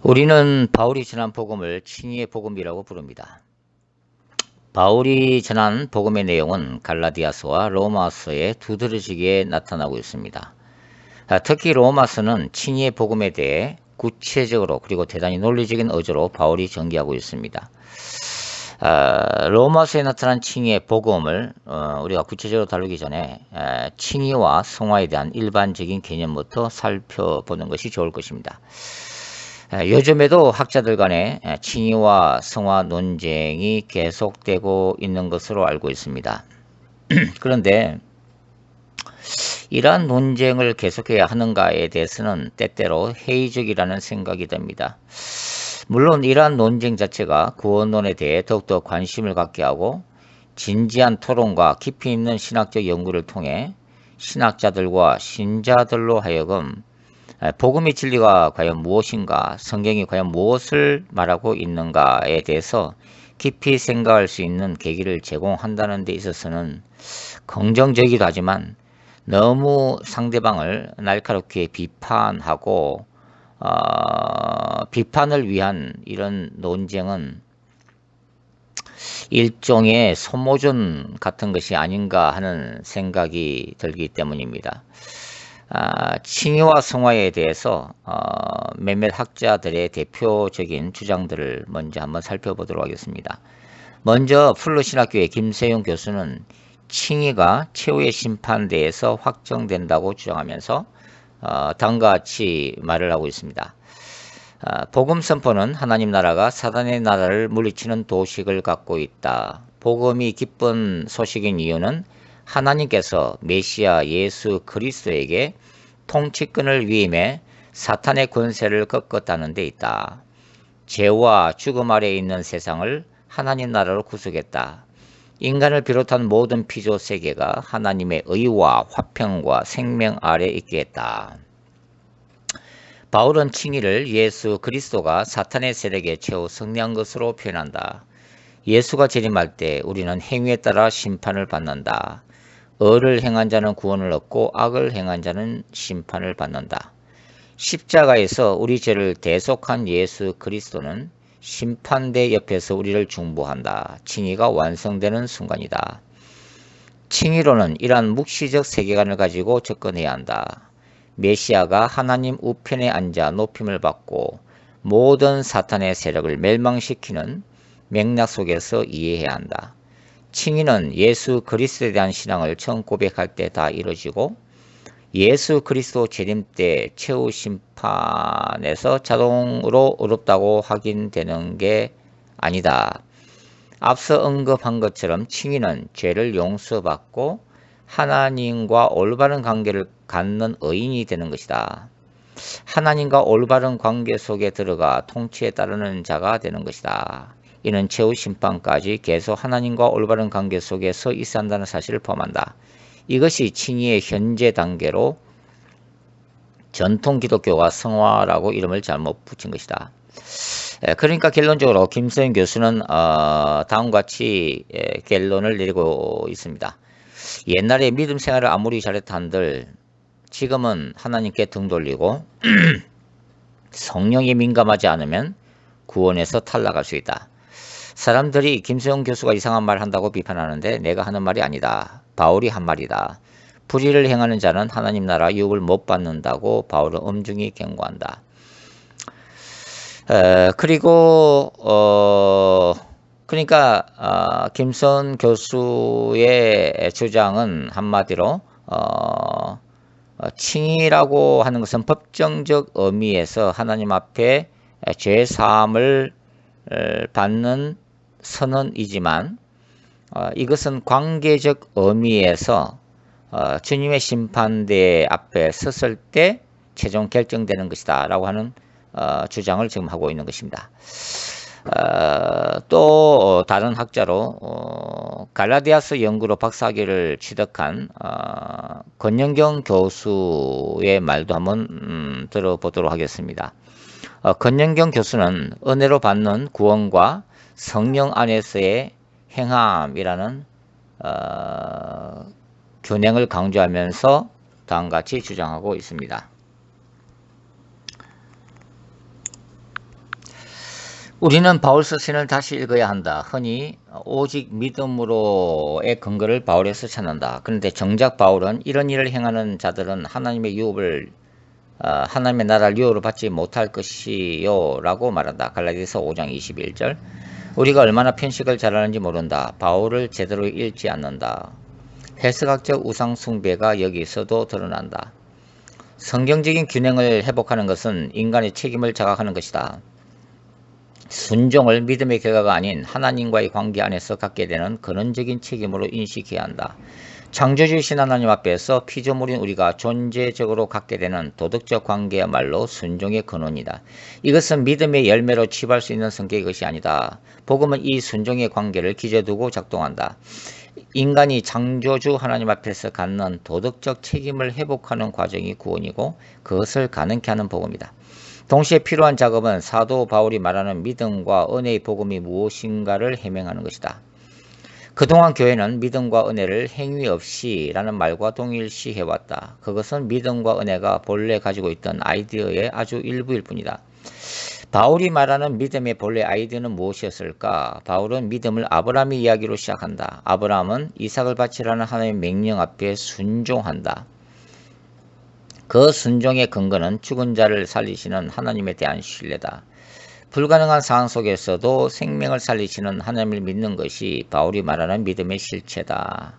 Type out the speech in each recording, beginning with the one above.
우리는 바울이 전한 복음을 칭의의 복음이라고 부릅니다. 바울이 전한 복음의 내용은 갈라디아서와 로마서에 두드러지게 나타나고 있습니다. 특히 로마서는 칭의의 복음에 대해 구체적으로 그리고 대단히 논리적인 어조로 바울이 전개하고 있습니다. 로마서에 나타난 칭의의 복음을 우리가 구체적으로 다루기 전에 칭의와 성화에 대한 일반적인 개념부터 살펴보는 것이 좋을 것입니다. 요즘에도 학자들 간의 칭의와 성화 논쟁이 계속되고 있는 것으로 알고 있습니다. 그런데 이러한 논쟁을 계속해야 하는가에 대해서는 때때로 회의적이라는 생각이 듭니다. 물론 이러한 논쟁 자체가 구원론에 대해 더욱더 관심을 갖게 하고 진지한 토론과 깊이 있는 신학적 연구를 통해 신학자들과 신자들로 하여금 복음의 진리가 과연 무엇인가, 성경이 과연 무엇을 말하고 있는가에 대해서 깊이 생각할 수 있는 계기를 제공한다는 데 있어서는 긍정적이기도 하지만 너무 상대방을 날카롭게 비판하고 비판을 위한 이런 논쟁은 일종의 소모전 같은 것이 아닌가 하는 생각이 들기 때문입니다. 칭의와 성화에 대해서 몇몇 학자들의 대표적인 주장들을 먼저 한번 살펴보도록 하겠습니다. 먼저 풀로신학교의 김세용 교수는 칭의가 최후의 심판대에서 확정된다고 주장하면서 다음과 같이 말을 하고 있습니다. 복음 선포는 하나님 나라가 사단의 나라를 물리치는 도식을 갖고 있다. 복음이 기쁜 소식인 이유는 하나님께서 메시아 예수 그리스도에게 통치권을 위임해 사탄의 권세를 꺾었다는 데 있다. 죄와 죽음 아래에 있는 세상을 하나님 나라로 구속했다. 인간을 비롯한 모든 피조 세계가 하나님의 의와 화평과 생명 아래 있게 했다. 바울은 칭의를 예수 그리스도가 사탄의 세력에 최후 승리한 것으로 표현한다. 예수가 재림할 때 우리는 행위에 따라 심판을 받는다. 의를 행한 자는 구원을 얻고 악을 행한 자는 심판을 받는다. 십자가에서 우리 죄를 대속한 예수 그리스도는 심판대 옆에서 우리를 중보한다. 칭의가 완성되는 순간이다. 칭의로는 이러한 묵시적 세계관을 가지고 접근해야 한다. 메시아가 하나님 우편에 앉아 높임을 받고 모든 사탄의 세력을 멸망시키는 맥락 속에서 이해해야 한다. 칭의는 예수 그리스도에 대한 신앙을 처음 고백할 때 다 이루어지고 예수 그리스도 재림 때 최후 심판에서 자동으로 어렵다고 확인되는 게 아니다. 앞서 언급한 것처럼 칭의는 죄를 용서받고 하나님과 올바른 관계를 갖는 의인이 되는 것이다. 하나님과 올바른 관계 속에 들어가 통치에 따르는 자가 되는 것이다. 이는 최후 심판까지 계속 하나님과 올바른 관계 속에 서 있어야 한다는 사실을 포함한다. 이것이 칭의의 현재 단계로 전통 기독교가 성화라고 이름을 잘못 붙인 것이다. 그러니까 결론적으로 김세윤 교수는 다음과 같이 결론을 내리고 있습니다. 옛날에 믿음 생활을 아무리 잘했다 한들 지금은 하나님께 등 돌리고 성령에 민감하지 않으면 구원에서 탈락할 수 있다. 사람들이 김세용 교수가 이상한 말 한다고 비판하는데 내가 하는 말이 아니다. 바울이 한 말이다. 불의를 행하는 자는 하나님 나라 유업을 못 받는다고 바울은 엄중히 경고한다. 그러니까 김선 교수의 주장은 한마디로 칭의라고 하는 것은 법정적 의미에서 하나님 앞에 죄 사함을 받는 선언이지만 이것은 관계적 의미에서 주님의 심판대 앞에 섰을 때 최종 결정되는 것이다 라고 하는 주장을 지금 하고 있는 것입니다. 또 다른 학자로 갈라디아서 연구로 박사학위를 취득한 권영경 교수의 말도 한번 들어보도록 하겠습니다. 권영경 교수는 은혜로 받는 구원과 성령 안에서의 행함이라는 균형을 강조하면서 다음과 같이 주장하고 있습니다. 우리는 바울 서신을 다시 읽어야 한다. 흔히 오직 믿음으로의 근거를 바울에서 찾는다. 그런데 정작 바울은 이런 일을 행하는 자들은 하나님의 나라를 유업으로 받지 못할 것이요 라고 말한다. 갈라디아서 5장 21절. 우리가 얼마나 편식을 잘하는지 모른다. 바울을 제대로 읽지 않는다. 해석학적 우상 숭배가 여기서도 드러난다. 성경적인 균형을 회복하는 것은 인간의 책임을 자각하는 것이다. 순종을 믿음의 결과가 아닌 하나님과의 관계 안에서 갖게 되는 근원적인 책임으로 인식해야 한다. 창조주이신 하나님 앞에서 피조물인 우리가 존재적으로 갖게 되는 도덕적 관계야말로 순종의 근원이다. 이것은 믿음의 열매로 취할 수 있는 성격의 것이 아니다. 복음은 이 순종의 관계를 기저에 두고 작동한다. 인간이 창조주 하나님 앞에서 갖는 도덕적 책임을 회복하는 과정이 구원이고 그것을 가능케 하는 복음이다. 동시에 필요한 작업은 사도 바울이 말하는 믿음과 은혜의 복음이 무엇인가를 해명하는 것이다. 그동안 교회는 믿음과 은혜를 행위 없이 라는 말과 동일시해왔다. 그것은 믿음과 은혜가 본래 가지고 있던 아이디어의 아주 일부일 뿐이다. 바울이 말하는 믿음의 본래 아이디어는 무엇이었을까? 바울은 믿음을 아브라함의 이야기로 시작한다. 아브라함은 이삭을 바치라는 하나님의 명령 앞에 순종한다. 그 순종의 근거는 죽은 자를 살리시는 하나님에 대한 신뢰다. 불가능한 상황 속에서도 생명을 살리시는 하나님을 믿는 것이 바울이 말하는 믿음의 실체다.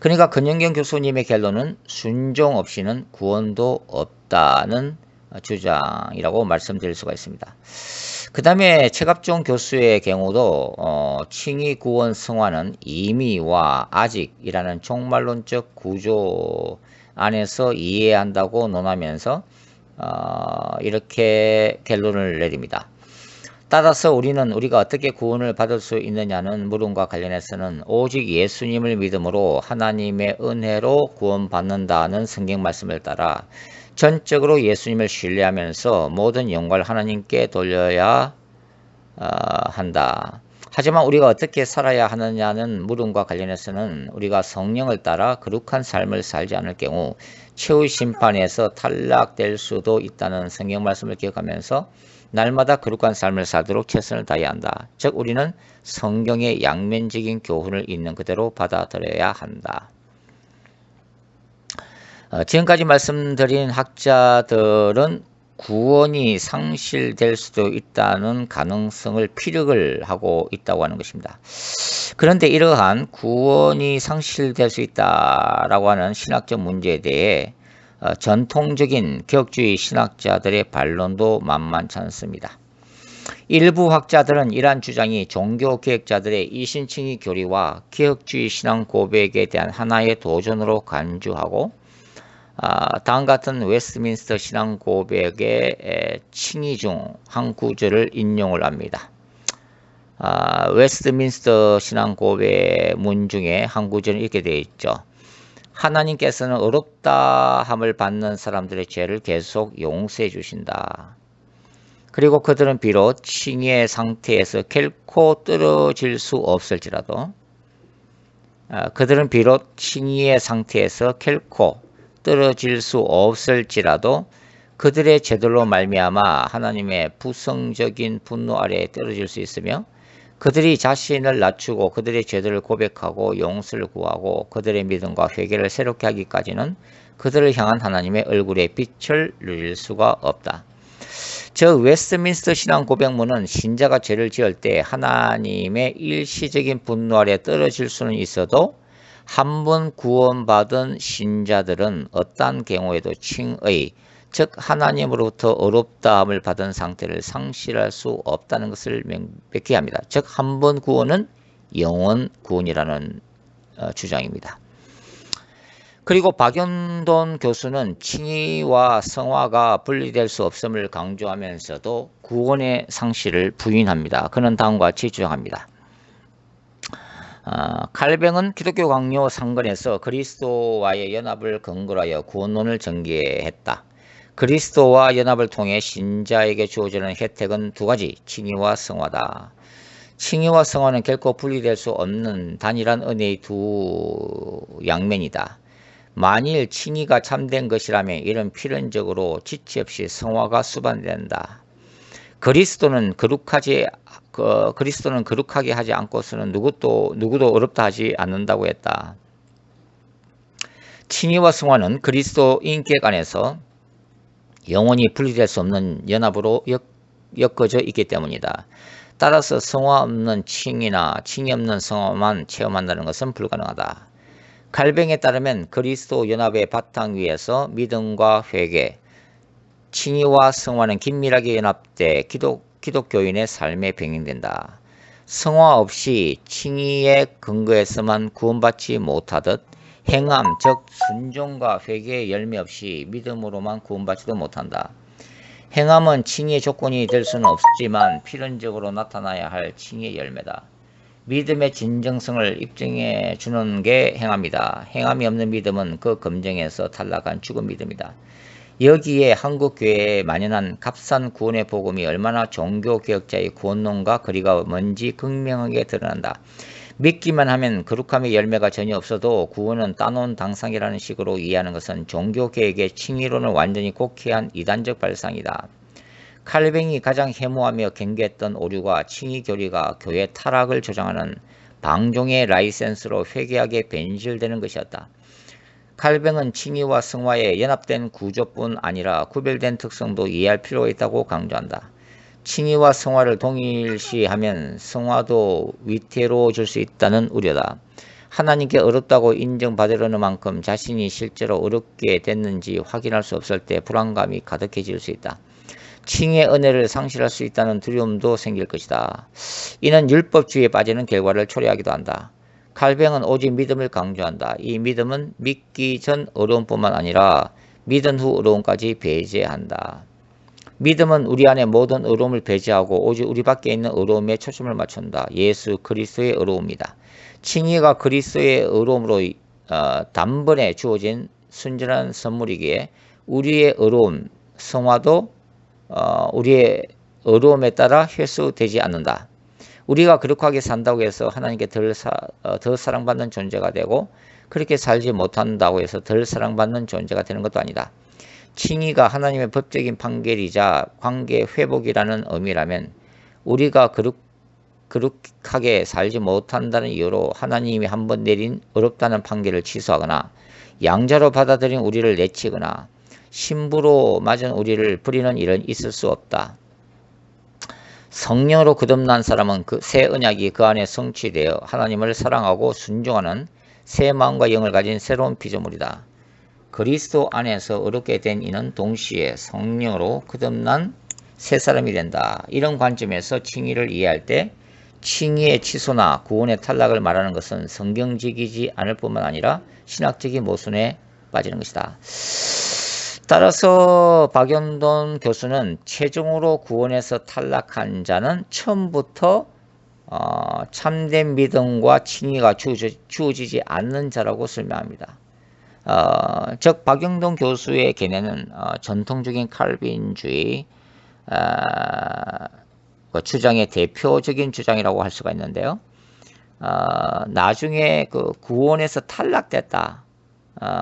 그러니까 근영경 교수님의 결론은 순종 없이는 구원도 없다는 주장이라고 말씀드릴 수가 있습니다. 그 다음에 최갑종 교수의 경우도 칭의 구원 성화는 이미와 아직이라는 종말론적 구조 안에서 이해한다고 논하면서 이렇게 결론을 내립니다. 따라서 우리가 어떻게 구원을 받을 수 있느냐는 물음과 관련해서는 오직 예수님을 믿음으로 하나님의 은혜로 구원받는다는 성경 말씀을 따라 전적으로 예수님을 신뢰하면서 모든 영광을 하나님께 돌려야 한다. 하지만 우리가 어떻게 살아야 하느냐는 물음과 관련해서는 우리가 성령을 따라 거룩한 삶을 살지 않을 경우 최후의 심판에서 탈락될 수도 있다는 성경 말씀을 기억하면서 날마다 거룩한 삶을 살도록 최선을 다해야 한다. 즉 우리는 성경의 양면적인 교훈을 있는 그대로 받아들여야 한다. 지금까지 말씀드린 학자들은 구원이 상실될 수도 있다는 가능성을 피력을 하고 있다고 하는 것입니다. 그런데 이러한 구원이 상실될 수 있다라고 하는 신학적 문제에 대해 전통적인 개혁주의 신학자들의 반론도 만만치 않습니다. 일부 학자들은 이러한 주장이 종교개혁자들의 이신칭의 교리와 개혁주의 신앙 고백에 대한 하나의 도전으로 간주하고 다음 같은 웨스트민스터 신앙 고백의 칭의 중 한 구절을 인용을 합니다. 웨스트민스터 신앙 고백 문 중에 한 구절은 이렇게 되어 있죠. 하나님께서는 어렵다함을 받는 사람들의 죄를 계속 용서해 주신다. 그리고 그들은 비록 칭의의 상태에서 결코 떨어질 수 없을지라도 그들은 비록 칭의의 상태에서 결코 떨어질 수 없을지라도 그들의 죄들로 말미암아 하나님의 부성적인 분노 아래에 떨어질 수 있으며 그들이 자신을 낮추고 그들의 죄들을 고백하고 용서를 구하고 그들의 믿음과 회개를 새롭게 하기까지는 그들을 향한 하나님의 얼굴의 빛을 누릴 수가 없다. 즉 웨스트민스터 신앙 고백문은 신자가 죄를 지을 때 하나님의 일시적인 분노 아래 떨어질 수는 있어도 한 번 구원받은 신자들은 어떠한 경우에도 칭의, 즉 하나님으로부터 어렵다함을 받은 상태를 상실할 수 없다는 것을 명백히 합니다. 즉 한 번 구원은 영원 구원이라는 주장입니다. 그리고 박연돈 교수는 칭의와 성화가 분리될 수 없음을 강조하면서도 구원의 상실을 부인합니다. 그는 다음과 같이 주장합니다. 칼뱅은 기독교 강요 상근에서 그리스도와의 연합을 근거로 하여 구원론을 전개했다. 그리스도와 연합을 통해 신자에게 주어지는 혜택은 두 가지, 칭의와 성화다. 칭의와 성화는 결코 분리될 수 없는 단일한 은혜의 두 양면이다. 만일 칭의가 참된 것이라면 이런 필연적으로 지체 없이 성화가 수반된다. 그리스도는 거룩하게 하지 않고서는 누구도 어렵다 하지 않는다고 했다. 칭의와 성화는 그리스도 인격 안에서 영원히 분리될 수 없는 연합으로 엮어져 있기 때문이다. 따라서 성화 없는 칭의나 칭의 없는 성화만 체험한다는 것은 불가능하다. 칼뱅에 따르면 그리스도 연합의 바탕 위에서 믿음과 회개, 칭의와 성화는 긴밀하게 연합돼 기독교인의 삶에 병행된다. 성화 없이 칭의의 근거에서만 구원받지 못하듯 행함, 즉 순종과 회개의 열매 없이 믿음으로만 구원받지도 못한다. 행함은 칭의의 조건이 될 수는 없지만 필연적으로 나타나야 할 칭의의 열매다. 믿음의 진정성을 입증해 주는 게 행함이다. 행함이 없는 믿음은 그 검증에서 탈락한 죽은 믿음이다. 여기에 한국 교회에 만연한 값싼 구원의 복음이 얼마나 종교개혁자의 구원론과 거리가 먼지 극명하게 드러난다. 믿기만 하면 거룩함의 열매가 전혀 없어도 구원은 따놓은 당상이라는 식으로 이해하는 것은 종교개혁의 칭의론을 완전히 곡해한 이단적 발상이다. 칼뱅이 가장 해모하며 경계했던 오류가 칭의 교리가 교회 타락을 조장하는 방종의 라이센스로 회개하게 변질되는 것이었다. 칼뱅은 칭의와 성화의 연합된 구조뿐 아니라 구별된 특성도 이해할 필요가 있다고 강조한다. 칭의와 성화를 동일시하면 성화도 위태로워질 수 있다는 우려다. 하나님께 어렵다고 인정받으려는 만큼 자신이 실제로 어렵게 됐는지 확인할 수 없을 때 불안감이 가득해질 수 있다. 칭의의 은혜를 상실할 수 있다는 두려움도 생길 것이다. 이는 율법주의에 빠지는 결과를 초래하기도 한다. 칼뱅은 오직 믿음을 강조한다. 이 믿음은 믿기 전 어려움뿐만 아니라 믿은 후 어려움까지 배제한다. 믿음은 우리 안에 모든 어려움을 배제하고 오직 우리 밖에 있는 어려움에 초점을 맞춘다. 예수 그리스도의 어려움이다. 칭의가 그리스도의 어려움으로 단번에 주어진 순전한 선물이기에 우리의 어려움, 성화도 우리의 어려움에 따라 회수되지 않는다. 우리가 거룩하게 산다고 해서 하나님께 더 사랑받는 존재가 되고 그렇게 살지 못한다고 해서 덜 사랑받는 존재가 되는 것도 아니다. 칭의가 하나님의 법적인 판결이자 관계 회복이라는 의미라면 우리가 거룩하게 살지 못한다는 이유로 하나님이 한번 내린 어렵다는 판결을 취소하거나 양자로 받아들인 우리를 내치거나 신부로 맞은 우리를 부리는 일은 있을 수 없다. 성령으로 거듭난 사람은 새 언약이 그 안에 성취되어 하나님을 사랑하고 순종하는 새 마음과 영을 가진 새로운 피조물이다. 그리스도 안에서 어렵게 된 이는 동시에 성령으로 거듭난 새 사람이 된다. 이런 관점에서 칭의를 이해할 때 칭의의 취소나 구원의 탈락을 말하는 것은 성경적이지 않을 뿐만 아니라 신학적인 모순에 빠지는 것이다. 따라서 박연돈 교수는 최종으로 구원에서 탈락한 자는 처음부터 참된 믿음과 칭의가 주어지지 않는 자라고 설명합니다. 즉 박영돈 교수의 견해는 전통적인 칼빈주의 주장의 대표적인 주장이라고 할 수가 있는데요. 나중에 구원에서 탈락됐다.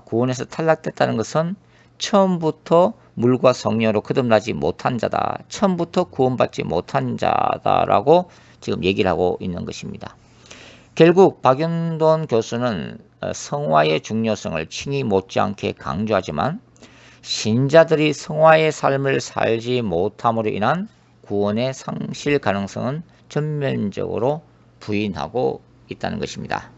구원에서 탈락됐다는 것은 처음부터 물과 성령으로 거듭나지 못한 자다. 처음부터 구원받지 못한 자다라고 지금 얘기를 하고 있는 것입니다. 결국 박연돈 교수는 성화의 중요성을 칭의 못지않게 강조하지만 신자들이 성화의 삶을 살지 못함으로 인한 구원의 상실 가능성은 전면적으로 부인하고 있다는 것입니다.